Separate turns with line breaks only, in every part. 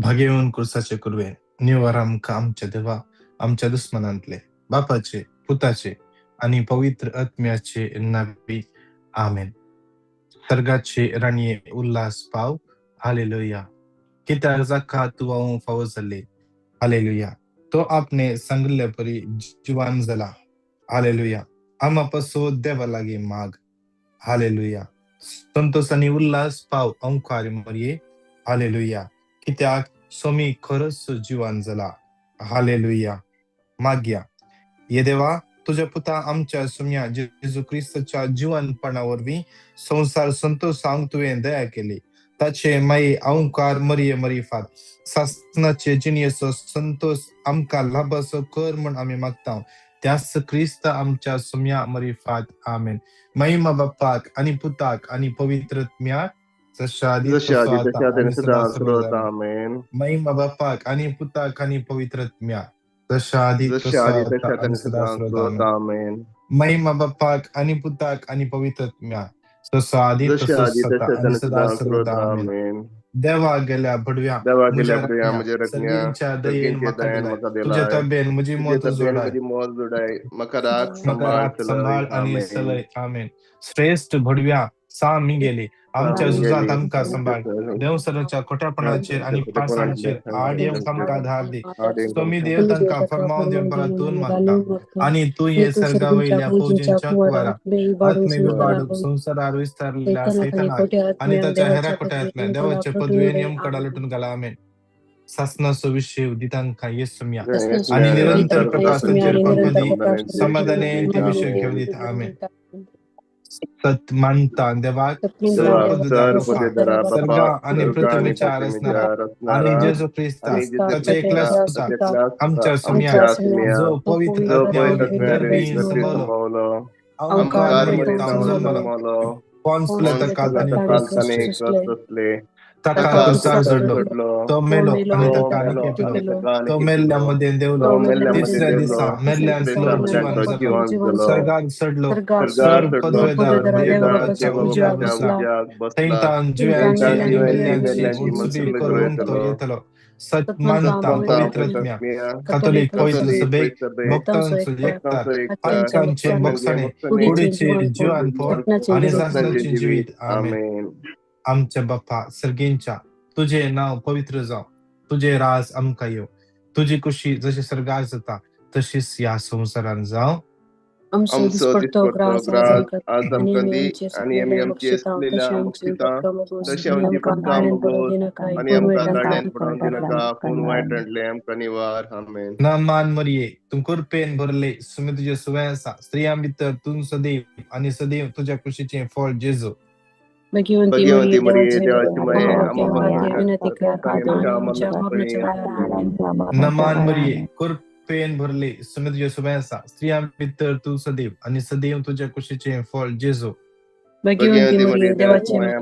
भाग्यवन कुर्साचे कुर्वे निवार आमका आमच्या देवा आमच्या दुश्मनांतले बापाचे पुताचे आणि पवित्र आत्म्याचे नावी आमेन. सर्गाचे राणीये उल्हास पाव हालेलुया. कित्याक जाका तुवाऊ फावस झाले हालेलुया. तो आपणे सांगल्या परी जीवान झाला हालेलुया. आमापासो देवा लागे माग हालेलुया. संतोष आणि उल्हास पाव अंकार मरिये हालेलुया. कित्याक सोमी खरंच जीवान झाला हालेलुया. माग्या ये देवा तुझ्या पुता आमच्या सुम्या जेजू ख्रिस्ताच्या जीवनपणावरवी संसार संतोषांक तुवें दया केली. ताचे माई अंकार मरिये मरिफात शासनाचे जिनियसो संतोष आमका लाभसो कर म्हण आम्ही मागता. त्यास ख्रिस्त आमच्या सुम्या मरिफात आमेन. महिमा बाप्पाक आणि पुताक आणि पवित्रत्म्याक जशा आधी
जशी
तसो
आधी
आता
तशी
आणि
आता
सदा
सदा सर्वदा
सर्वदा.
आमेन.
महिमा बाप्पाक आणि पुताक आणि पवित्रत्म्याक जशा आधी
जशी
तसो
आधी
आता
तशी आता
आणि सदा
सदा
सर्वदा
सर्वदा
आमेन.
आमेन.
महिमा बाप्पाक आणि पुताक आणि पवित्रत्म्याक जसं आधी
जशी
तसंच
आधी
आता
तशी
आणि
आता
सदा
सदा
सर्वदा
सर्वदा
आमेन.
आमेन.
देवा गेल्या भडव्या
देवा गेल्या
मुझ्या
प्रिया
रकण्या
मुझे रकन्या
सर्गींच्या दयेन
सर्गींचे
म्हाका
दयान
दिलाय.
म्हाका
तुझ्या
दिलाय.
तब्येन म्हजी
तुझे
मोत
तब्येन
जोडाय.
म्हजी मोत जोडाय. म्हाका राख
म्हाका
संभाळ
राख
चलय.
संभाळ आणि
आमेन.
सलय आमेन. श्रेष्ठ भडव्या सामी गेली आमच्या झुजात
गेली
आमका संभाळ. देवसराच्या खोट्यापणाचेर आणि फासांचेर आड येवंक आमका धार दे. स्वामी देव तांका फर्माव दिवन परतून मागता. आणि तू ये सर्गा वयल्या फौजींच्या कुवारा आत्मेवी वाडूक संसारार विस्तारलेल्या सैतानाक आणि ताच्या हेरा खोट्यातल्या देवाचे पदवे नियम कडा लुटून घाला आमेन. शासनाचो विषय दितांका येसुम्या आणि निरंतर प्रकाशांचेर पंपदी समाधानाचे विषय घेऊन दित आमेन. सत मानता देवाक सर्व सर्गा आणि पृथ्वीच्या रचणारा आणि जेजू ख्रिस्ता त्याच्या एकल्याच पुता आमच्या सुम्या जो पवित्र आत्म्यावरी गर्भी संभवलो अंकार मरितावन जन्मलो कॉन्सुलेट काल आणि
कसले
ताका कुसार जोडलो तो मेलो आणि ताका आनीक पेटलो तो मेल्ल्यामध्ये देवलो तिसऱ्या दिसा मेल्ल्यांतलो जीवन जगलो सर्गात सडलो सर पदवेदार देवबापाच्या उजव्याक बसला सैतान जुव्यांची आणि मेल्ल्यांची मुत्सुबी करून तो येतलो. सत मानता पवित्रत्म्या कॅथोलिक पवित्र सभेक भक्तांचो एकता आत्मकांचे मोक्षणे कुडीचे जीवनपोर आणि सासनाचे जीवित आमेन. आमच्या बाप्पा सर्गेंच्या तुझे नाव पवित्र जाव तुझे राज आमका येव तुझी खुशी जशी सर्गार जाता तशीच या संसारान जाव.
आमचो दिसपडतो ग्रास आज आमकां दी आनी आमची असलेल्या बक्षिसां तशी आमची पडकां बगोस आनी आमकां गाड्यान पडोवन दिनाका पूण वायट रंडले आमकां निवार आमेन.
नामान मरिये तू कृपेन भरले सुमी तुझे सुवें आसा स्त्रियां भितर तू सदैव आणि सदैव तुझ्या खुशीचे फळ जेजू.
भाग्यवंती मरिये देवाची माये
नमान मरिये कृपेन भरले सुमी तुझे सुवें आसा स्त्रियां भितर तू सदैव आणि सदैव तुझ्या खुशीचे फळ जेजू.
भाग्यवंती मरिये देवाची माये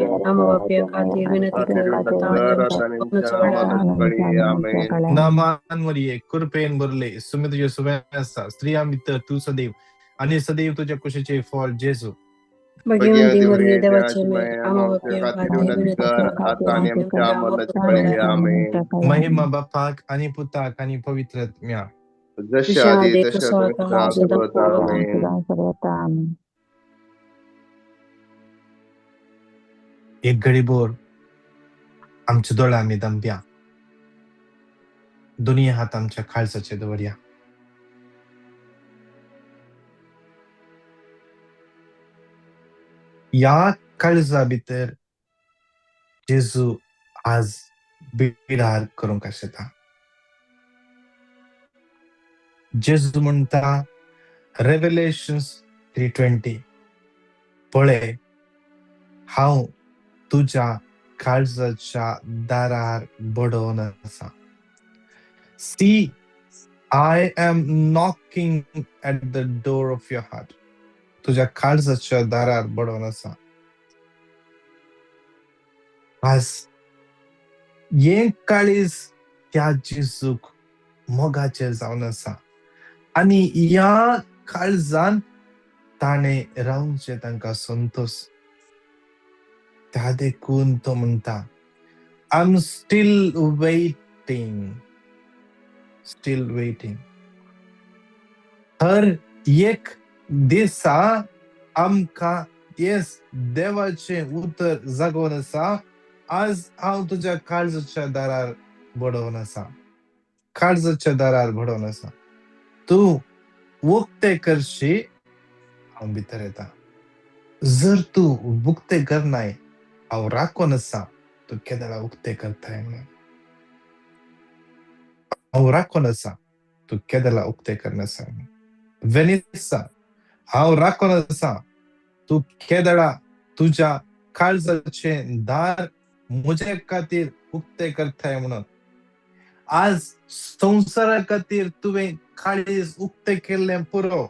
नामान मरिये कृपेन भरले सुमी तुझे सुवें आसा स्त्रियां भितर तू सदैव आणि सदैव तुझ्या खुशीचे फळ जेजू.
भाग्यवंती मरिये देवाची माये आमच्या खातीर विनंती कर आता आणि आमच्या मरणाच्या वेळी आमेन.
महिमा बापाक आणि पुताक आणि पवित्र आत्म्या
जशी आधी तशी आता सर्वदा आमेन.
एक घडीभर आमचे दोळे आम्ही दंप्या दोन्ही हात आमच्या खालसाचे दवरया. या काळजा भितर जेजू आज बिडार करूंक आशेता. जेजू म्हणटा रेव्हेलेशन्स 3:20 पळय हांव तुझ्या काळजाच्या दारार बडोवन आसा. See, I am knocking at the door of your heart. तुझ्या काळजाच्या दारार बडोवन आसा. आज ये काळीज त्या जेजूक मोगाचे जावन आसा आणि या काळजान ताणे रावचे तांकां संतोष. त्या देखून तो म्हणटा I'm still waiting वेटिंग. हर एक दिसा आमका येस देवाचे उतर जागोवन आसा. आज हांव तुज्या काळजाच्या दारार बडोवन आसा. काळजाच्या दारार बडोवन आसा. तूं उक्ते करशी, हांव भितर येता. जर तूं उक्ते करनाय, हांव राखोन आसा. तूं केदेला उक्ते करताय म्हणून. हांव राखोन आसा. तूं केदेला उक्ते करनासा. वेनिसा, हांव राखोन आसा. तूं केदेला तुज्या काळजाचे दार म्हजे खातीर उक्ते करताय म्हणून. आज संवसारा खातीर तुवें काळीज उक्ते केल्लें पुरो.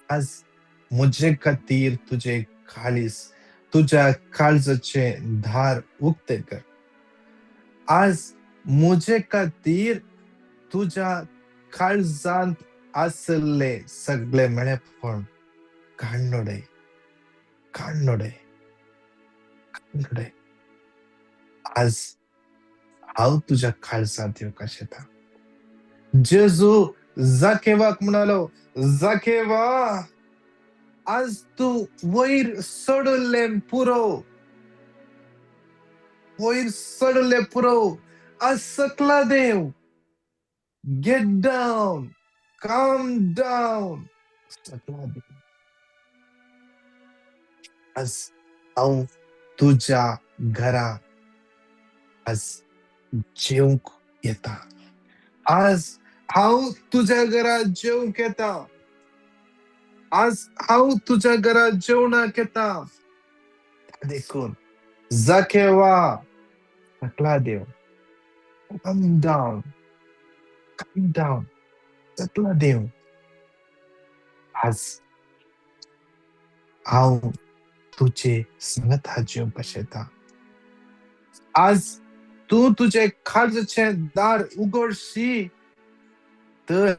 आज म्हजे खातीर तुजे काळीज तुज्या काळजाचे दार उक्ते कर. आज म्हजे खातीर तुज्या काळजांत आसले सगळे मेळेपण काडून उडय. काडून उडय. काडून उडय. आज हांव तुज्या काळजांत येवंक शेता. जेजू जाकेवाक म्हणालो, जाकेवा, आज तूं वयर चडलें पुरो. वयर चडलें पुरो. आज सकला देव. Get down. Calm down. सकला देव. आज हांव तुज्या घरा आज जेवंक येता. आज हांव तुज्या घरा जेवंक येता. आज हांव तुज्या घरा जेवणाक येता. देखून जाकेवा, सकला देव. Calm down. Calm down. सकला देव. आज हांव तुजे संगत जेवंक शेता. आज तूं तुजे काळजाचे दार उगडशी तर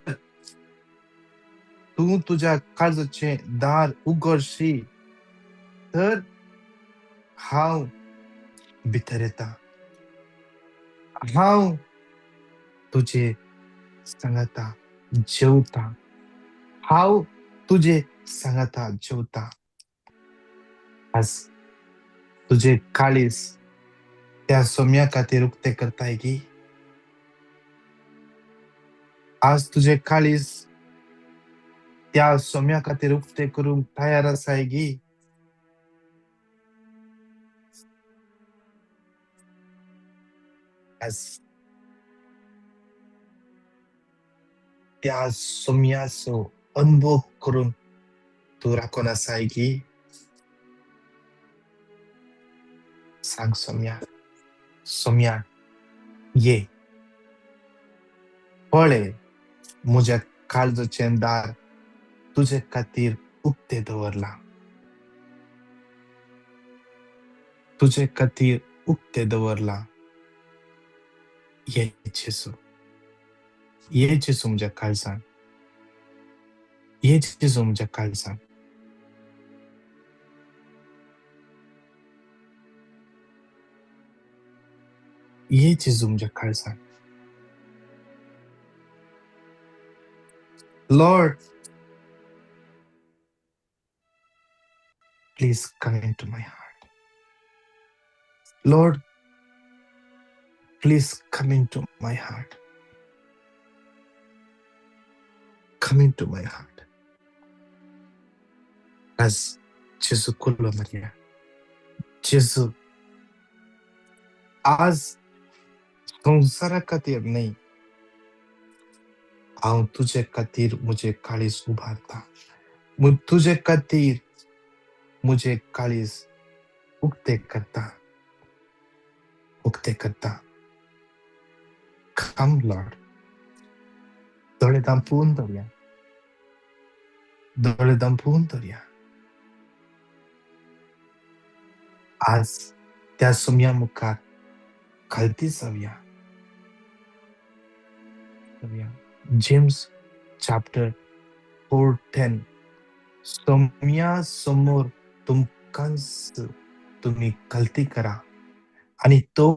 तूं तुज्या काळजाचे दार उगडशी तर हांव भितर येता. हांव तुजे संगता जेवता. हांव तुजे संगता जेवता. आज तुजे काळीज त्या सोम्या खातीर उक्ते करताय की. आज तुजे काळीज त्या सोम्या खातीर उक्ते करूंक तयार आसाय की. आज त्या सोम्याचो अनुभव करून तूं राखोन आसाय की. सांग सोम्या, सोम्या ये. पळय म्हज्या काळजाचें दार तुजे खातीर उक्ते दवरला. तुजे खातीर उक्ते दवरला. ये जेजू. ये जेजू म्हज्या काळजांत. ये जेजू म्हज्या काळजांत. ये जेजू म्हज्या काळजांत. Lord, please come into my heart. Lord, please come into my heart. Come into my heart. आज जेजू कुल्लो मरिया. जेजू आज संवसारा खातीर न्ही, हांव तुजे खातीर म्हजें काळीज उबारता. तुजे खातीर म्हजें काळीज उक्ते करता. उक्ते करता. Come, Lord. दोळे धांपून दवरया. दोळे धांपून दवरया. आज त्या सोम्या मुखार खालती जावया. James chapter 4:10. सोम्या समोर तुमकांच तुम्ही गलती करा आणि तो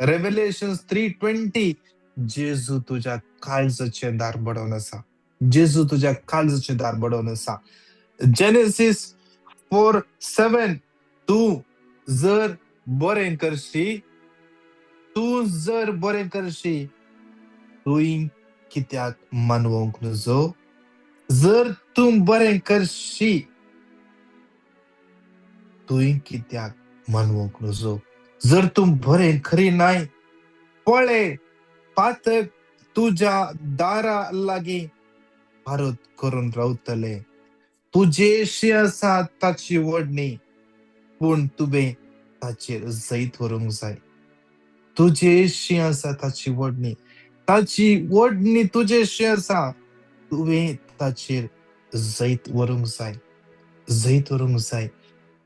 रेव्हेलेशन 3:20 जेजू तुझ्या काळजाचे दार बडवून असा. जेजू तुझ्या काळजाचे दार बडवून असा. जेनेसिस 4:7 तू जर बरें करशी, तू जर बरें करशी, तुई कित्याक मानवंक नजो. जर तू बरें करशी, तुई कित्याक मानवंक नजो. जर तू बरें करिनाय, पळे पातक तुझ्या दारा लागीं भारत करून रावतले. तुजेशी आसा ताची वडणी, पूण तुवें ताचेर जैत व्हरूंक जाय. तुजेशी आसा ताची वडणी, ताची वडणी तुजेशी आसा, तुवें ताचेर जैत व्हरूंक जाय. जैत व्हरूंक जाय.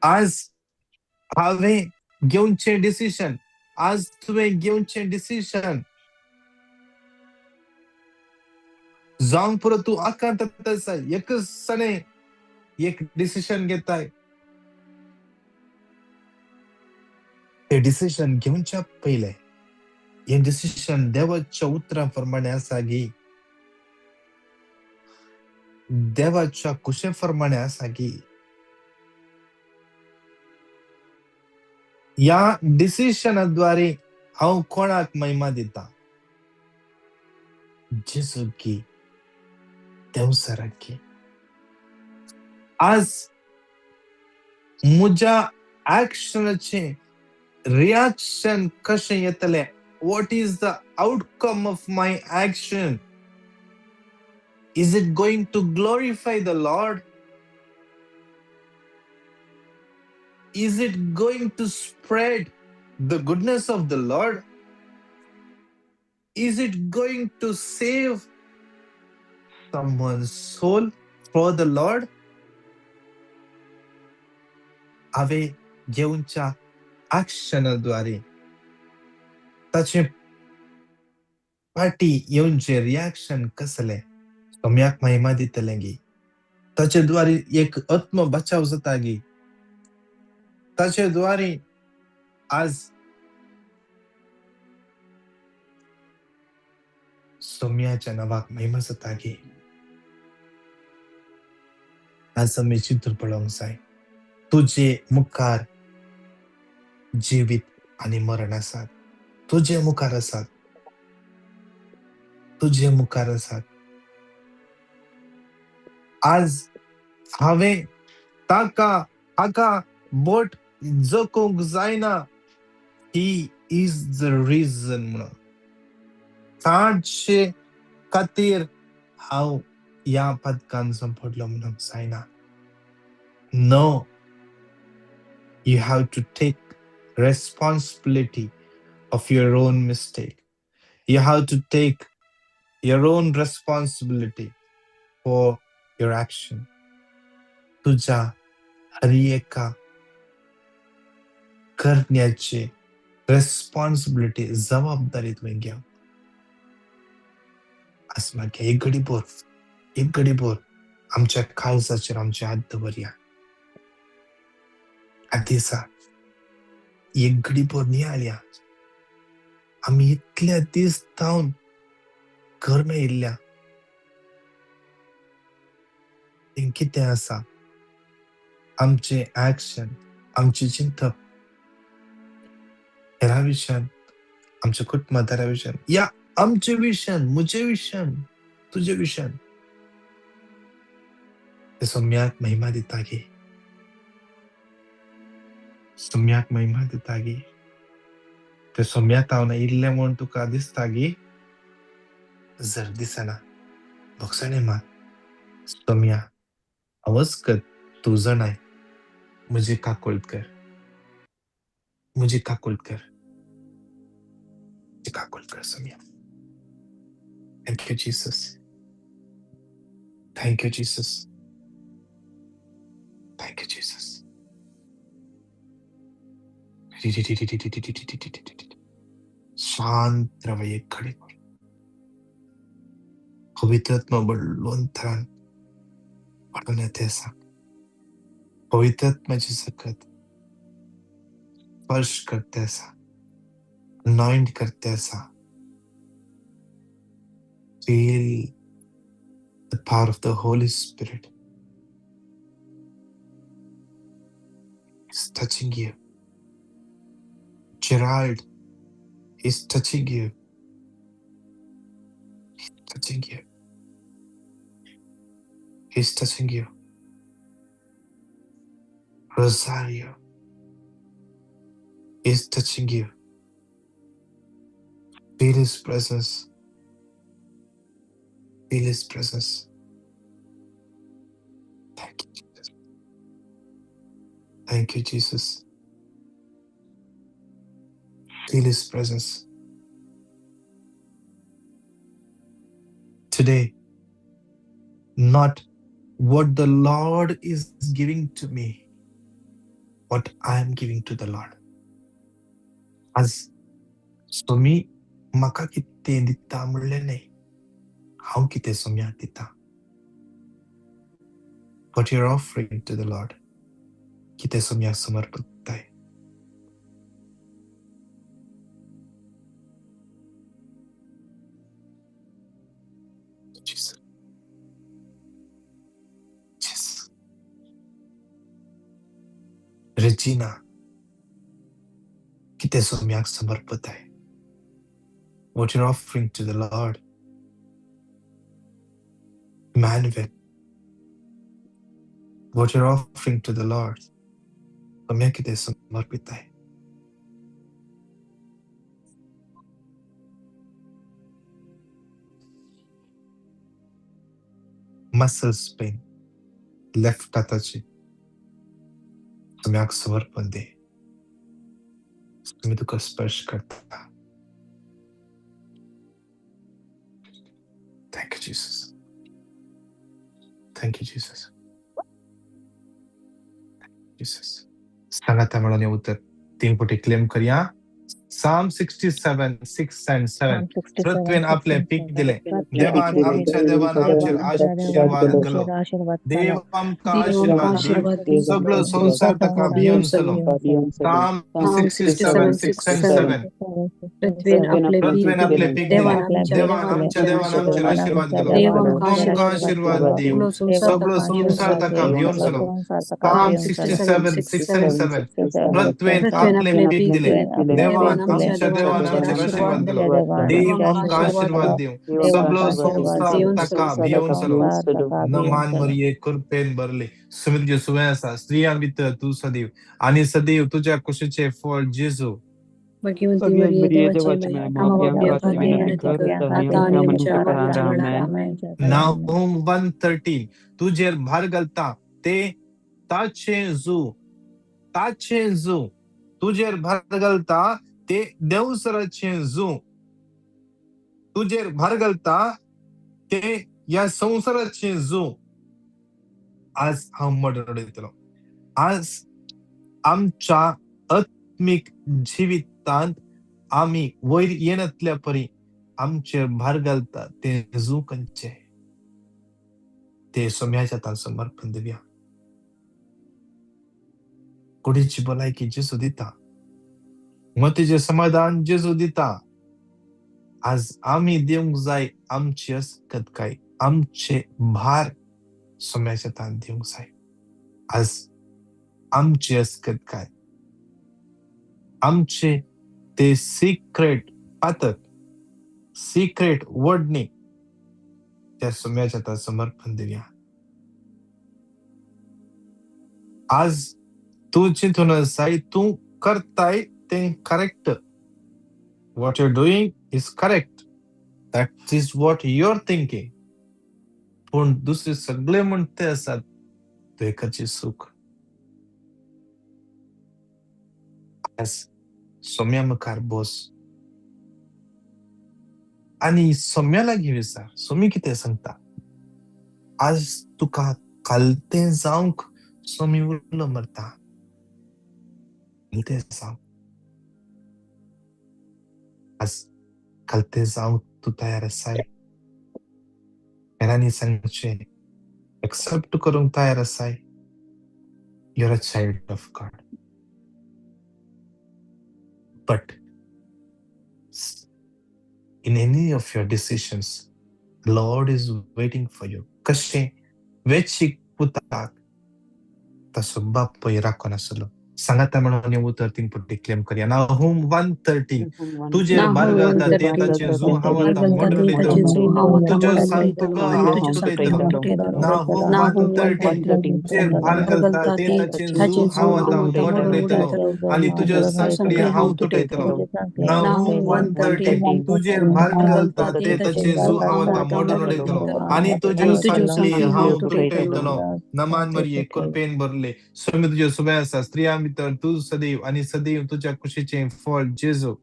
आज हांवें घेवचें डिसिशन, आज तुवें घेवचें डिसिशन जावंक पुरो तूं आकांत आसा. एकच सणे एक डिसिशन घेताय. हे डिसिशन घेवच्या पयले हे डिसिशन देवाच्या उतरां प्रमाणे आसा गी, देवाच्या कुशे प्रमाणे आसा गी. या डिसिशनाद्वारे हांव कोणाक महिमा दिता? जेजूक गी, देवसराक गी. आज म्हज्या ऍक्शनाचे रिएक्शन कशें येतलें? What is the outcome of my action? Is it going to glorify the Lord? Is it going to spread the goodness of the Lord? Is it going to save someone's soul for the Lord? हांवें घेवच्या ऍक्शनाद्वारे ताचे फाटी येवचे reaction कसलें सम्याक महिमा दितलें गी. ताचे द्वारे एक आत्म बचाव जाता गी. ताचे द्वारे आज सोम्याच्या नावाक महिमा जाता गी. आज आमी चिंतून पळोवंक जाय. तुजे मुखार जिवीत आनी मरण आसात. तुजे मुखार आसात. तुजे मुखार आसात. आज हांवें हाका बोट जखूंक जायना. ही इज द रिझन म्हणून. ताचे खातीर हांव ह्या पदकान संपडलो म्हणूंक जायना. No, you have to take responsibility of your own mistake. You have to take your own responsibility for your action. तुझ्या हर एका करण्याची रेस्पॉन्सिबिलिटी जबाबदारी तुवें घेवप. आज म्हाका एक घडीभर आमच्या काळजाचेर आमचे हात दवरया. ह्या दिसा एक घडीभर नियाळया. आमी इतल्या दीस जावन घर मेळिल्ल्या. तें कितें आसा? आमचे ऍक्शन, आमचे चिंतप हेरा विशयान, आमच्या कुटुंबादारा विशयान, या आमचे विशयान, म्हजे विशयान, तुजे विशयान ते सोम्याक महिमा दिता गे. सोम्याक महिमा दिता गे. ते सोम्याक हांव इल्लें म्हूण तुका दिसता गे. जर दिसना भोगसणे मार. सोम्या हांवच कर, तूं जाणाय. म्हजी काकूळट कर. म्हजी काकूळट कर. म्हजी काकूळट कर Saumya. Thank you, Jesus. Thank you, Jesus. Thank you, Jesus. शांत राहा एक घडीभर. पवित्र आत्मा बडलोन थरान वाडून येते आसा. पवित्र आत्म्याची सकत स्पर्श करते आसा. अनॉइंट करते ऐसा. Feel the power of the Holy Spirit is touching you. Gerald is touching you. Touching you. He's touching you. Rosario is touching you. Feel His presence. Feel His presence. Thank you, Jesus. Thank you, Jesus. Feel His presence. Today, not what the Lord is giving to me, what I am giving to the Lord. As somi maka kitte ditta mulle nahi, how kite somya ditta. What you're offering to the Lord, kite somya samarpit hai. Jesus. Jesus. Regina, kite somya samarpit hai. What you're offering to the Lord. Emmanuel, what you're offering to the Lord, somya kite samarpit hai. Muscles pain, left हाताची सम्यक समर्पण दे. तुम्ही तुका स्पर्श करता. Thank you, Jesus. Thank you, Jesus. Jesus. सांगा त्या मुलाने उत्तर 3 फुटी क्लेम करूया. Psalm 67, 6 and 7. पृथ्वीन आपले पीक दिले. देवान आमच्या आशीर्वाद दिलो. देव आमका आशीर्वाद दी. सगळं संसार ताका भिवून चलो. Psalm 67, 6 and 7.
पृथ्वीन आपले
पृथ्वीन आपले पीक दिले.
देवान
आमच्या आशीर्वाद दिलो. आमका आशीर्वाद देव. सगळं संसार ताका भिवून चलो. Psalm 67, 6 and 7. पृथ्वीन आपले पीक दिले. देवान आमच्या आशीर्वाद दिलो. देव आमका आशीर्वाद देव. सगळं संसार ताका भिवून चलो. नमान मरिये कृपेन भरले. समुद्र सुवय असा स्त्रियां भितर तू सदैव आणि सदैव तुझ्या कुशीचे फळ जेजू. नाहूम 1:13 तुझेर भर घालता ते ताचे जू तुझेर भर घालता ते देवसराचे जू तुझेर भर घालता ते या संसाराचे जू. आज हांव म्हणटलो आज आमच्या आत्मिक जिवितांत आम्ही वयर येनातल्या परी आमचेर भार घालता ते जू खंयचे ते सोम्याच्या हातांत समर्पण दिवया. कुडीची भलायकी जेजू दिता. मतीचे समाधान जेजू दिता. आज आम्ही दिवंक जाय आमची अस्कतकाय आमचे भार सोम्याच्या हातांत दिवंक जाय. आज आमची अस्कतकाय आमचे ते सिक्रेट पातक सिक्रेट वडणी त्या सोम्याच्या हातांत समर्पण दिवया. आज तू चिंतून आसाय तू करताय ते correct. What you're doing is correct. That is what you're thinking. पण दुसरे सगळे म्हणते असतात तो एकाचे सुख. आज सोम्या मुखार बस आणि सोम्याला घे विचार. सोमी कितें सांगता. आज तुका कालतें जावंक सोमी उरलो मरता. कालतें जावंक आज कालतें जावंक तू तयार आसाय. हेरांनी सांगचें एक्सेप्ट करूंक तयार आसाय. You're a child of God. But in any of your decisions. Lord is waiting for you. कशें वेचीक पुताक तसो बाप पळय राखून आसलो. सांगाता म्हणून उतर 3 पुटी क्लेम करया. नाहूम 1:13 तुजेर
नाहूम
बारगलता
1:13
ते ताचे जू हावता
Bargalta
मोडून
te
उडयतलो.
tache zu hawata
तुज्यो
modundaitalo
सांतुका
आणि
हांव
तुझ्या
तुटयतलो.
सांगतो तुटयतलो.
नाहूम
नाहूम
1:13 तुजेर
1:13
बारगलता
Bargalta
ते
te
ताचे जू
tache zu
हावता
hawata
मोडून
modun
उडयतलो.
udaitalo
आणि तुज्यो
तुझ्या
सांकडी
सांकळी
हांव
हांव
तुटयतलो.
तुटयतलो.
नाहूम
नाहूम
1:13
1:13
तुजेर
Bargalta
बारगलता
te
ते
tache
ताचे
zu
जू हावता
hawata
मोडून
modun
उडयतलो.
udaitalo
आणि तुज्यो
आणि तुझ्या
सांकडी
सांकळी हांव
हांव
तुटयतलो.
तुटयतलो. नमान मरिये कृपेन भरले स्वामी तुझे सुबह आसा स्त्रिया भितर तू सदैव आणि सदैव तुझ्या कुशीचे फळ जेजू.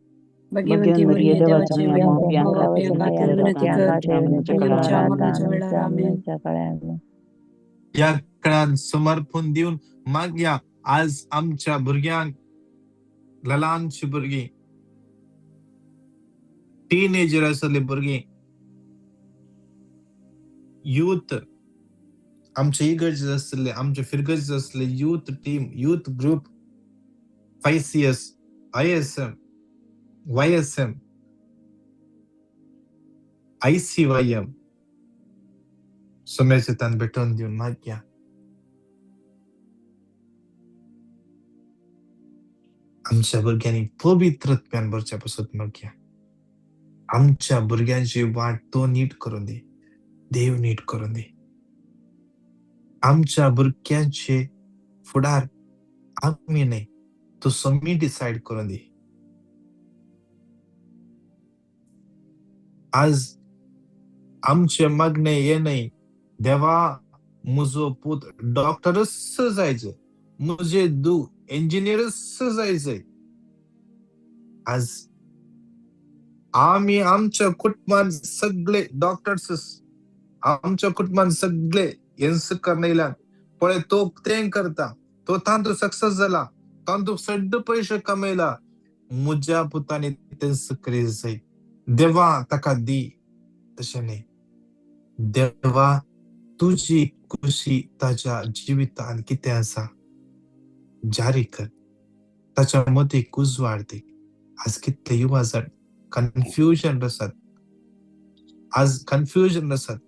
भाग्यवंती मरिये देवाची माता प्रियंका तेर विनंती कर आणि आमच्या मरणाच्या वेळेला आमेन.
या काळात समर्पण देऊन मागया आज आमच्या भुरग्यांक लहानशी भुरगी टीनेजर असले भुरगे युथ आमचे इगर्ज असले आमचे फिरगज असले youth team youth group 5CS ISM YSM ICYM सोम्याचे तान भेटून देऊन मागया आमच्या भुरग्यांनी पवित्रत्वान भरच्या पासून मागया आमच्या भुरग्यांची वाट तो नीट करून दे देव नीट करून दे आमच्या भुरग्यांचे फुडार आम्ही नाही तो समी डिसाइड करून दे आज आमचे मागणे ये नाही देवा मुजो पूत डॉक्टरच जायचं मुझे दू इंजिनियरच जायचंय आज आम्ही आमच्या कुटुंबात सगळे डॉक्टर्स आमच्या कुटुंबात सगळे यंस करण्याला पण तो ते करता तो तांतू सक्सेस झाला तांतू सड्ड पैसे कमायला मुझ्या पुताने तेच करी जाई देवा तका दी तसे नाही देवा तुझी खुशी ताच्या जीवितान किती असा जारी कर ताच्या मध्ये कुज वाढते आज कितले युवा जण कन्फ्युजन रसत आज कन्फ्युजन रसत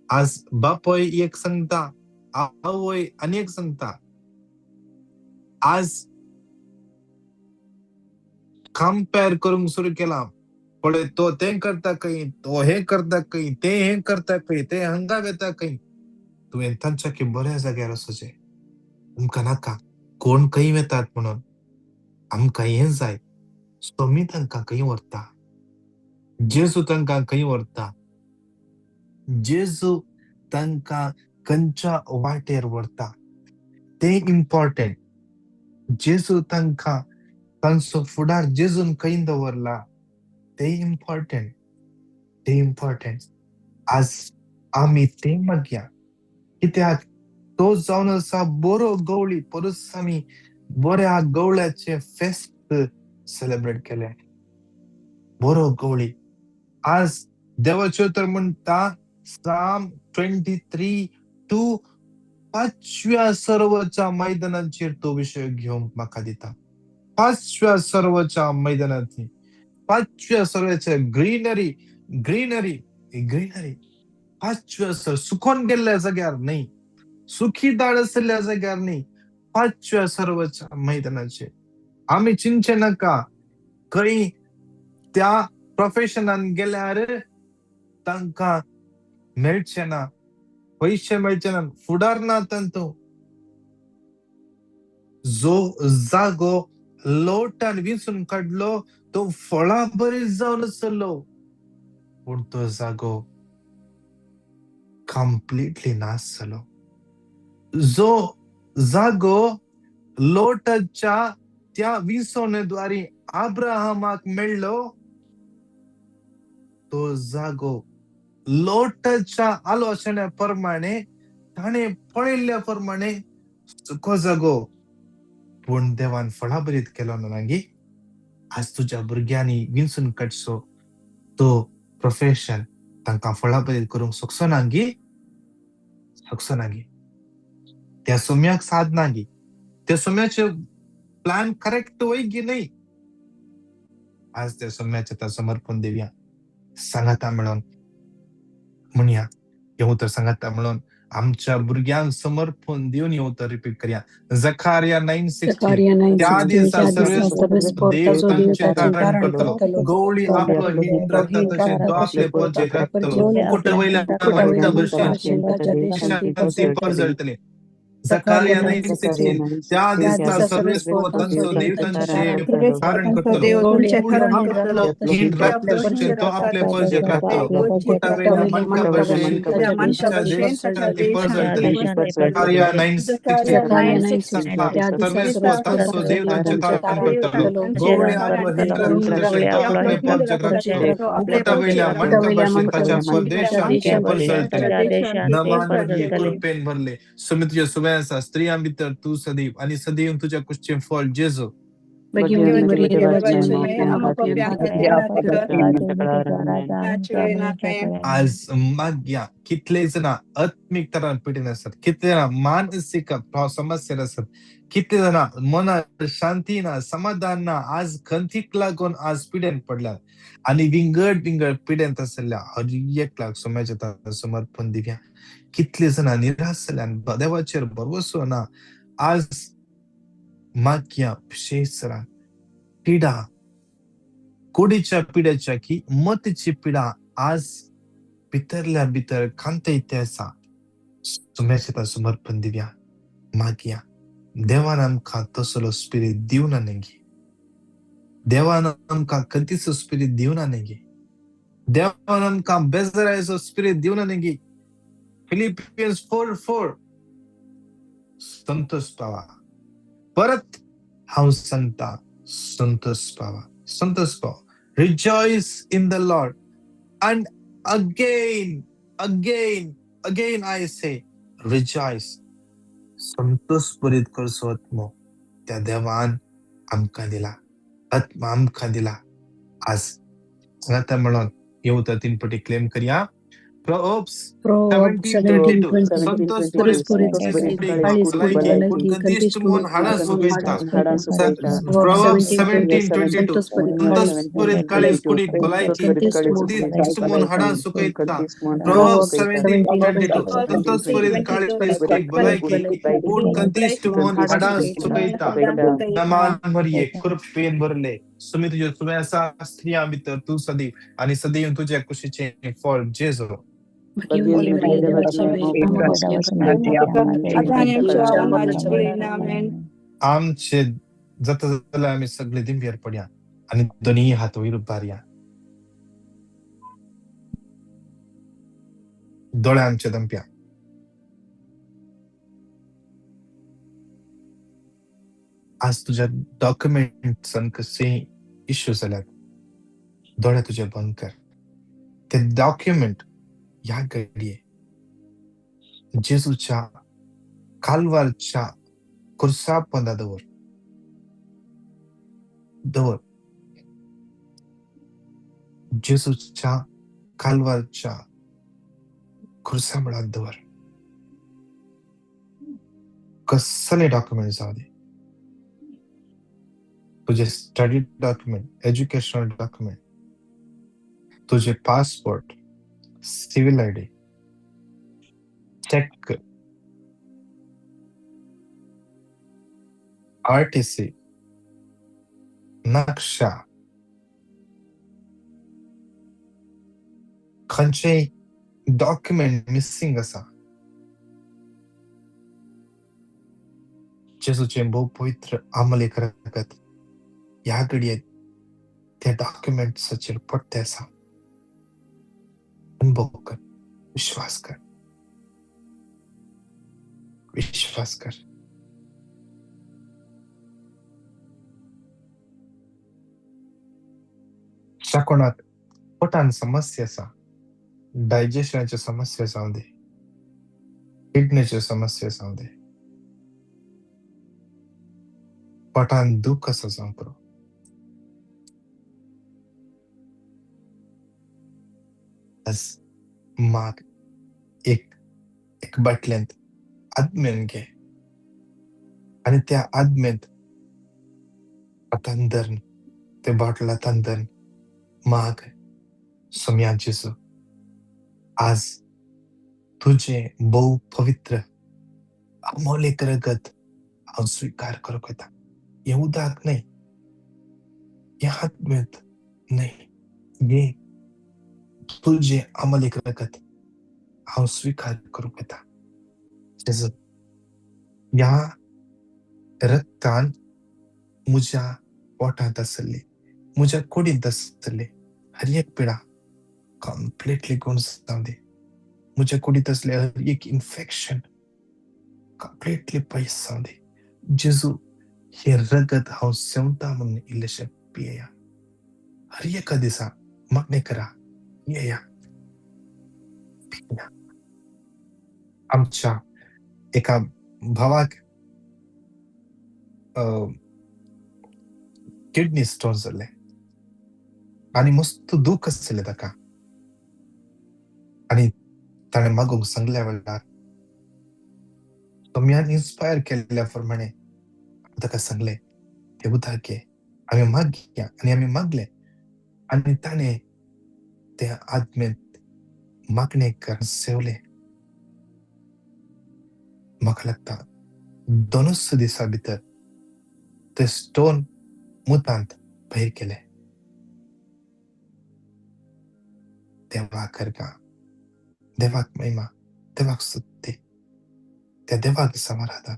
आज बापय एक सांगता आवय अनेक सांगता आज कंपेअर करून सुरू केला पण तो ते करता काही तो हे करता काही ते हे करता काही ते हंगाम येता काही तुम्ही त्यांच्या की बऱ्या जाग्यार असोचे तुमका नाका कोण काही येतात म्हणून आमका हे जाय सो मी तांकां काही व्हरता जेजू तांकां काही व्हरता जेजू तांकां खंयच्या वाटेर व्हरता ते इम्पॉर्टंट जेजू तांकां तांचो फुडार जेजून खंय दवरला ते इम्पॉर्टंट आज आम्ही ते मागया कित्याक तो जावन आसा बरो गवळी परस आमी बऱ्या गवळ्याचे फेस्त सेलिब्रेट केले बरो गवळी आज देवाचे तर म्हणता Psalm 23:2 पाचव्या सर्वच्या मैदानाचेर तो विषय घेऊन म्हाका दिता पाचव्या सर्वच्या मैदानात पाचव्या सर्वच्या ग्रीनरी पाचव्या सर सुकून गेल्या जाग्यार नाही सुखी दाळ असलेल्या जाग्यार नाही पाचव्या सर्वच्या मैदानाचे आम्ही चिंचे नका काही त्या प्रोफेशनान गेल्यार तांकां मेळचे ना पैसे मेळचे ना फुडार ना तांतो जो जागो लोटान विंचून काडलो तो फळां बरी जावन आसलो पूण तो जागो कंप्लीटली नाश जालो जो जागो लोटाच्या त्या विंचोनेद्वारे अब्राहमाक मेळलो तो जागो लोटाच्या आलोचनेप्रमाणे ताणे पळयल्ल्या प्रमाणे सुको जागो पूण देवान फळां बरीत केलो नागी आज तुझ्या भुरग्यांनी विंचून काडचो तो प्रोफेशन तांकां फळां बरीत करूंक शकचो नागी त्या सोम्याक साध नागी त्या सोम्याचे प्लॅन करेक्ट वय की नाही आज त्या सौम्याच्या त्या समर्पण देऊया. सांगाता मिळून म्हणूया येऊ तर सांगाता मिळून आमच्या भुरग्यांक समर्पण देऊन येऊ तर रिपीट करूया. जकारिया 9:16 त्या दिसा सर्वेस देव तांचे तारण करतलो. गवळी आपलो हिंड्रता तसे तो आपले पर्जे ग्रासतलो. मुकुट वयल्या मंद भशेन शांती परजळतले. जकारिया 9:16 त्या दिसा सर्वेस्व तांचो देव तांचे तारण करतलो. गवळी आपलो हिंड्रता तसे तो आपले पर्जे ग्रासतलो. मुकुट वयल्या मंद भशेन शांती परजळतले. जकारिया 9:16 सर्वेस्व तांचो देव तांचे तारण करतलो. गवळे आपलो हिंड्रता तसे तो आपले पर्जे ग्रासतलो. मुकुट वयल्या मंद भशेन ताच्या परदेशांत परजळतले. नमान ये कृपेन भरले. सुमी तुझ्या सुव्यासा स्त्रियां भितर तू सदैव आणि सदैव तुझ्या कुशीचे फळ जेजू. आज माग्या कितले जण आत्मिक तरान पिडीन असतात, कितले जण मानसिक समस्या असतात, कितले जण मना शांतीना समाधानना आज खंतीक लागून आज पिड्यान पडल्यात आणि विंगड पिड्यात असलेल्या हर एकल्याक सोम्याच्या समर्पण दिव्या. कितले जण निराश जाल्यान देवाचेर भरवसो ना आज माग्या शेसरा पिडा कोडीच्या पिड्याच्या की मतीची पिडा आज भितरल्या भितर कांत आसा. सोम्याच्या समर्पण दिव्या मागया देवान आमकां तसलो स्पिरीट दिवना नेगी. देवान आमकां कधीचो स्पिरीट दिवना नेगी. देवान आमकां बेजारायचो स्पिरीट दिवना नेगी. फिलिपियन्स 4:4 संतोष पावा. परत हांव सांगता संतोष पावा. संतोष पाव. Rejoice in the Lord. And again I say, rejoice. Santosh भरीत करसो आत्मो त्या देवान आमकां दिला. आत्मा आमकां दिला. आज सांगाता म्हणून येऊ तर 3 पटी क्लेम करूया. Proverbs 17:22 संतोष मन हाडा सुगैता. Proverbs 17:22 संतोष काळीज कुडीक भलायकी मन हाडा सुगैता. Proverbs 17:22 संतोष काळीज कुडीक भलायकी कंदिष्ट मन हाडा सुगैता. नमान भरिये कृपेन भरले. सुमी तुझ्या सुव्यासा स्त्रियां भितर तू सदैव आणि सदैव तुझ्या कुशीचे फळ जेजू. आमचे जाता जाल्यार आमी सगळे दिंब्यार पडया आणि दोन्ही हात वयर उबारया. दोळे आमचे दंप्या. आज तुझ्या डॉक्युमेंट्सान कसे इश्यू जाल्यात दोळे तुझे बंद कर. ते डॉक्युमेंट ह्या घडये जेजूच्या काल्वारच्या कुर्सा पंदा दवर. जेजूच्या काल्वारच्या कुर्सा मुळात दवर. कसले डॉक्युमेंट जाऊ दे. तुझे स्टडी डॉक्युमेंट, एज्युकेशनल डॉक्युमेंट, तुझे passport, civil ID, check, RTC, नक्षा, खंयचेय डॉक्युमेंट मिसिंग आसा. जेजूचे भोव पवित्र आमलेख रगत ह्या घडये त्या डॉक्युमेंट्साचेर पडते आसा. अनुभव कर. विश्वास कर. विश्वास कर. कोणाक पोटान समस्या आसा, डायजेशनाची समस्या जाऊ दे, किडनीची समस्या जाऊ दे, पोटान दुख आसा जावं पुरो, आज माग एक बाटल्यांत आदमेन घे आणि त्या आदमेंत पोटान धर ते बाटला तंदन माग सोम्या जेजू आज तुझे बहु पवित्र अमोलिक रगत हांव स्वीकार करूंक येता. येवदाक न्हय, आत्म्यात न्हय, ये तुझे अमोलिक रगत हांव स्वीकार करूंक येता. जेजू, ह्या रक्तान म्हज्या पोटांत आसली, म्हज्या कुडींत आसली हर एक पिडा कंप्लीटली गुण जावं दी. म्हज्या कुडींत असलें हर एक इन्फेक्शन कंप्लीटली पयस जावं दी. जेजू, हे रगत हांव सेवता म्हणून इल्लेशें पियेया. हर एका दिसा मागणें करा, येया, पिया. आमच्या एका भावाक किडनी स्टोन जाल्ले आनी मस्त दूख आसलें ताका. आनी ताणें मागूंक सांगल्या वेळार सोम्यान इन्स्पायर केल्ल्या प्रमाणे ताका सांगलें, ते उदक घे, आमी मागया. आनी आमी मागलें आनी ताणें ते आत्मेंत मागणें करून सेवलें. म्हाका लागता 2 दिसां भितर ते स्टोन मुतांत भायर गेले. देवाक अर्गा, देवाक महिमा, देवाक स्तुती, त्या देवाक समाराधन,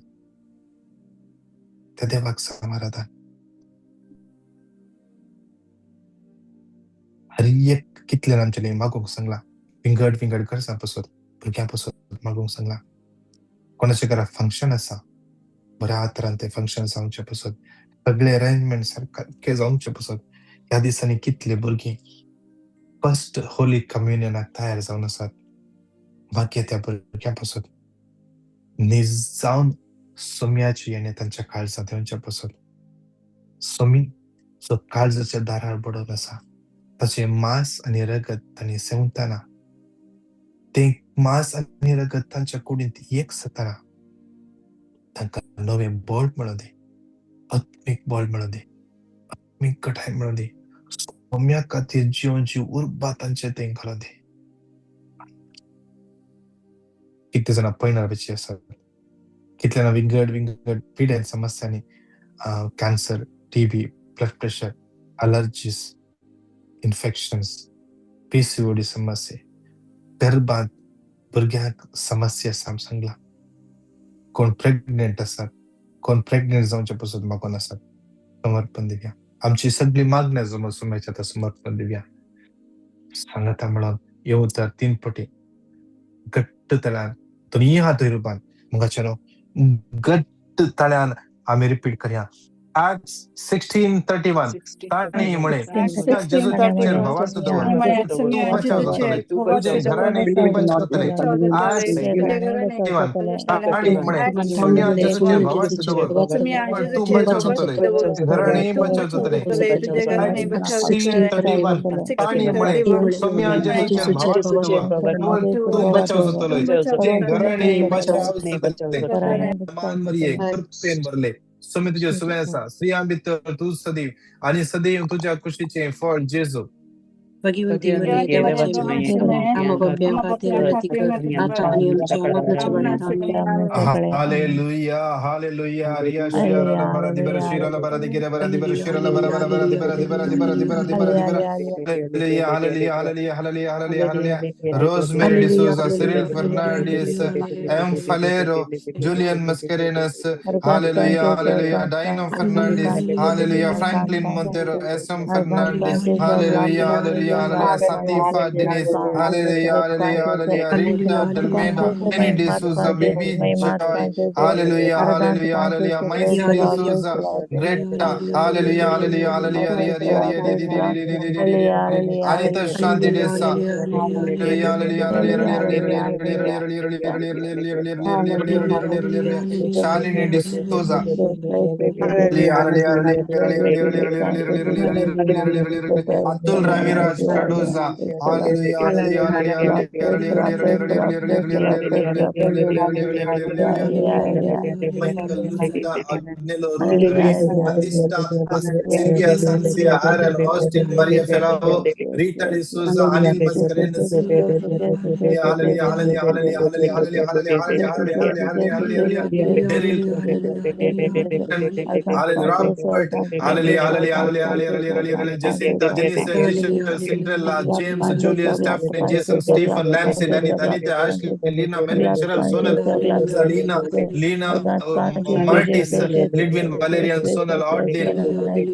त्या देवाक समाराधन. हर एक कितल्यान आमच्यानी मागूंक सांगला. विंगड गरजां पासून भुरग्यां पासून मागूंक सांगला. कोणाच्या घरा फंक्शन आसा, बऱ्या तरान ते फंक्शन जावचे पासून सगळे अरेंजमेंट सारके जावचे पासून ह्या दिसांनी कितले भुरगीं फर्स्ट होली कम्युनियनाक तयार जावन आसात. मागया त्या भुरग्यां पासून जावन सोम्याची येणे तांच्या काळजांत येवच्या पासून. सोमी जो काळजाच्या दारार बडोवन आसा, ताचे मांस आनी रगत तांणी सेवताना ते मांस आनी रगत तांच्या कुडींत एक जाताना तांकां नवें बळ मेळूं दी, आत्मीक बळ मेळूं दी, आत्मीक घटाय मेळूं दी. सोम्या खातीर जिवनची उर्बा तांचे थंय घालूं दी. कितले जाणां पयनावळेची आसात, कितले जाणां विंगड पिड्यान समस्यांनी cancer, TB, blood pressure, allergies, infections, PCOD समस्या, गर्भांत भुरग्यांक समस्या आसा सांगला. कोण प्रेग्नेंट आसात, कोण प्रेग्नेंट जावचे पासून मागून आसात, समर्पण दिवया. आमची सगळी मागण्या जमून सोम्याच्या आतां समर्पण दिवया. सांगता म्हणून येवं तर 3 पटी घट्ट तळ्यान दोनी हात वयर उबार मुखाचेर घट्ट तळ्यान आमी रिपीट करया. Acts 16:31 ताणी म्हणे जेजूचेर भवास दवर, तूं बचाव जातले, तुझे घराणे बचाव जातले. Acts 16:31 ताणी म्हणे सोम्या जेजूचेर भवास दवर, पण तूं बचाव जातले, घराणे बचाव जातले. Acts 16:31 ताणी म्हणे सोम्या जेजूचेर भवास दवर, तूं बचाव जातले, तुझे घराणे बचाव जातले. मान मरिये कृपेन भरले. सोमी तुझे सुवे आसा, स्त्रियां भितर तूं सदैव आनी सदैव तुझ्या कुशीचें फळ जेजू.
भगवती मरिये देवाची माय, आम्हा पाप्यां खातीर विनंती कर, आता आनी आमच्या मरणाच्या वेळार आमेन.
Hallelujah, hallelujah. रिया शिराला बरा दिबरा शिराला बरा दिगिरा बरा दिबरा शिराला बरा बरा बरा दिबरा दिबरा दिबरा दिबरा दिबरा दिबरा. Hallelujah, hallelujah, hallelujah, hallelujah, hallelujah, hallelujah. Rosemary D'Souza, Cyril Fernandes, M Falero, Julian Mascarenhas, hallelujah, hallelujah. Dino Fernandes, hallelujah. Franklin Monteiro, SM Fernandes, hallelujah, hallelujah, hallelujah. सतीफा Dinis, hallelujah, hallelujah, hallelujah. Rita D'Almeida, Annie D'Souza, Bibi Joy, hallelujah, hallelujah, hallelujah. Maisie D'Souza, Greta, hallelujah, hallelujah, hallelujah. रिया रिया रिया रिया रिया रिया रिया रिया. Anita Shanti D'Sa, hallelujah, hallelujah, hallelujah. Shalini D'Souza, hallelujah, hallelujah, hallelujah. Abdul Ramiraj, Kadoza. Hallelujah, hallelujah, hallelujah, hallelujah, Michael Lucinda, Agnello, Rotary, Atista, Silvia Sansia, Aaron, Austin, Maria Ferraro, Rita D'Souza, Anil Mascarenas. Hallelujah, hallelujah, hallelujah, hallelujah, hallelujah, hallelujah, hallelujah, hallelujah, hallelujah, hallelujah. Daryl, hallelujah, Robert, hallelujah, hallelujah, hallelujah, hallelujah, hallelujah, Jacinta, Jennifer, Jessica, Cinderella, James, Julia, Stephanie, Jason, Stephen, Nancy, Lenny, Anita, Ashley, Lina, Melvin, Cheryl, Sonal, Zalina, Lina, Martis, Lidwin, Valerian, Sonal, Audley,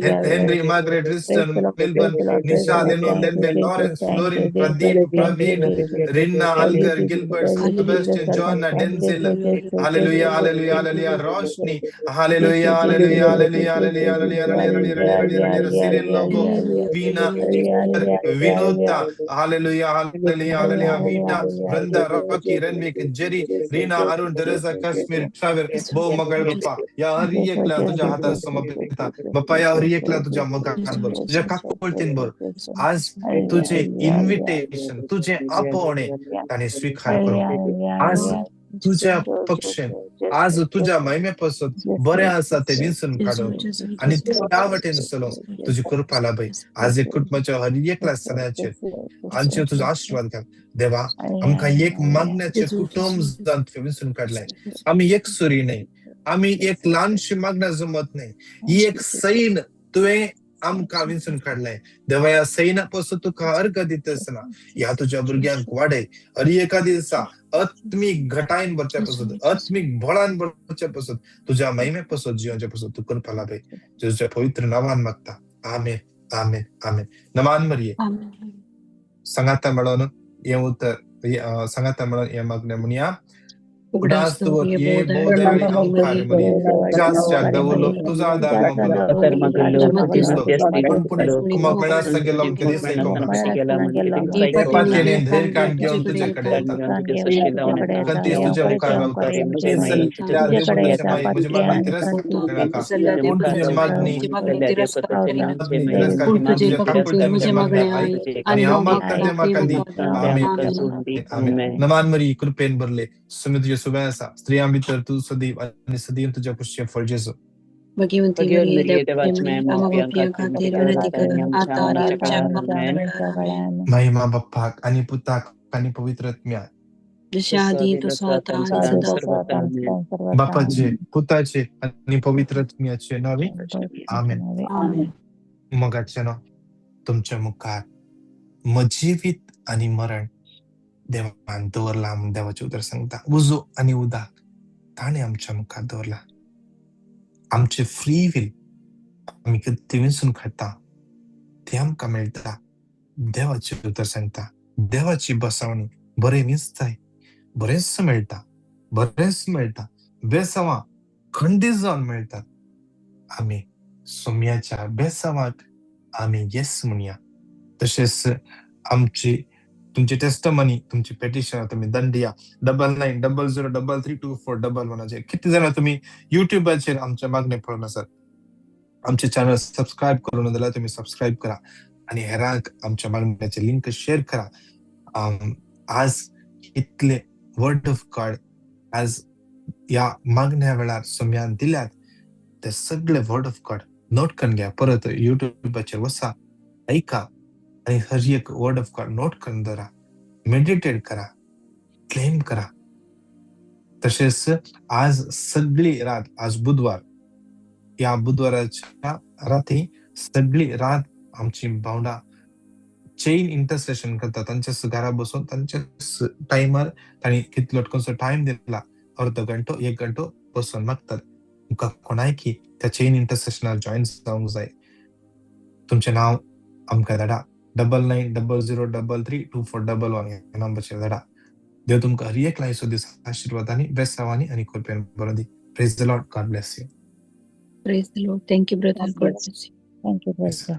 Henry, Margaret, Tristan, Milburn, Nisha, Lennon, Lenben, Lawrence, Florin, Pradeep, Praveen, Rinna, Algar, Gilbert, Sebastian, John, Denzel, hallelujah, hallelujah, hallelujah, Roshni, hallelujah, hallelujah, hallelujah, hallelujah, hallelujah, Cyril Logo, Veena, Vinuta, hallelujah, hallelujah, hallelujah, Vita, Brenda, Rocky, Renvik, Jerry, Rina, Arun, Teresa, Kashmir, Traver, Bo Magal Bappa, या हर एकला तुझ्या हातात समर्पित बाप्पा, या हर एकला तुझ्या मुखांवर तुझ्या काकुळतींवर आज तुझे इन्व्हिटेशन, तुझे आपणे त्याने स्वीकार करू. आज तुझ्या पक्षेन, आज तुझ्या महिमेपासून बऱ्या असा ते विसरून काढून आणि त्या वाटेन चलो तुझी कृपा लाभय. आज एक कुटुंबाच्या हर एकला सणाचे आमचे तुझा आशीर्वाद घाल देवा. आमका एक मागण्याचे कुटुंब विसरून काढलाय. आम्ही एक सुरी नाही, आम्ही एक लहानशी मागण्या जमत नाही, ही एक सैन तुवे आमका विसरून काढलाय देवा. या सैनापासून तुका अर्घ दितस ना, या तुझ्या भुरग्यांक वाडय अरे एका दिवसा आत्मिक घटाईन बरच्यापासून, आत्मिक बळान बरच्यापासून, तुझ्या महिमेपासून, जीवनाच्यापासून तू कृपा लाभय. तुझ्या पवित्र नावान मागता. आमेन, आमेन, आमेन. नमान मरिये संगाता म्हणून ये उत्तर संगाता म्हणून ये मागण्या म्हणूया. उडास्तवर ये बोधरी अंकार मरिये जास्त दवलो तुझा धर्म बोलो पण पुणे कुमाकणा सगळं कधी सैकोंगा पातेने धैर्य कान घेऊन तुझ्याकडे येतात. कधीच तुझ्या मुखार राहतात. हे सल्ल्या देवताच्या मागे म्हणजे मागणी तिरस्कार नका. पण तुझी मागणी तिरस्कार तुझ्या काकुळत्या म्हणजे मागण्या ऐक आणि हा मागता ते माका दी. आमेन, आमेन. नमान मरी कृपेन भरले सुमी तुझ्या सुबह स्त्रियां भीतर तू सदैव आणि सदैव तुझ्या पुष्य फळ जेजू.
भगवंती मरिये देवाची आम्हा खातीर विनंती कर आता आणि आमच्या मरणाच्या
महिमा बाप्पा आणि पुताक आणि पवित्र आत्म्या
जशी आधी तसं आता आणि सदा
बापाचे, पुताचे आणि पवित्र आत्म्याचे नावे आमेन. मगाच्या ना तुमच्या मुखात मजीवित आणि मरण देवान दवरला म्हणून देवाचे उदर सांगता. उजो आणि उदाक ताणे आमच्या मुखात दवरला. आमचे फ्री विल आम्ही कधी विसरून खाता ते आमका मिळता. देवाचे उतर सांगता, देवाची बसवणी बरे विसताय, बरेच मिळता, बरेच मिळता, बेसवा खंडीत जाऊन मिळतात. आम्ही सोम्याच्या बेसवाक आम्ही येस म्हणूया. तसेच आमची तुमची टेस्टमनी, तुमची पेटिशन तुम्ही दंडिया 9900032411. किती जण तुम्ही युट्यूबचे आमच्या मागणे पळून असत. आमचे चॅनल सबस्क्राईब करून दिला तुम्ही सबस्क्राईब करा आणि हेरांक आमच्या मागण्याचे लिंक शेअर करा. आज इथले वर्ड ऑफ गॉड आज या मागण्या वेळार सोम्यान दिल्यात ते सगळे वर्ड ऑफ गॉड नोट करून घ्या. परत युट्यूबचेर वसा, ऐका आणि हर एक वर्ड ऑफ गॉड नोट करून धरा, मेडिटेट करा, क्लेम करा. तसेच आज सगळी रात, आज बुधवार, या बुधवाराच्या रात्री सगळी रात आमची भावंडा चेन इंटरसेशन करतात. त्यांच्या घरा बसून त्यांच्या टाइमर आणि किती लोटकोंचा टाइम दिला अर्ध घंटो 1 घंटो बसून मागतात. तुमका कोणाय की त्या चेन इंटरसेशनार जॉईन जावंक जाय. तुमचे नाव आमका धाडा 9900032411 या नंबरचेर धाडा. देव तुमका हर एक लायसो दीस आशीर्वादांनी, बेसावांनी आणि कृपेन भरून दी. Praise the Lord. God bless you.
Praise the Lord. Thank you, brother. God bless you.
Thank you, brother.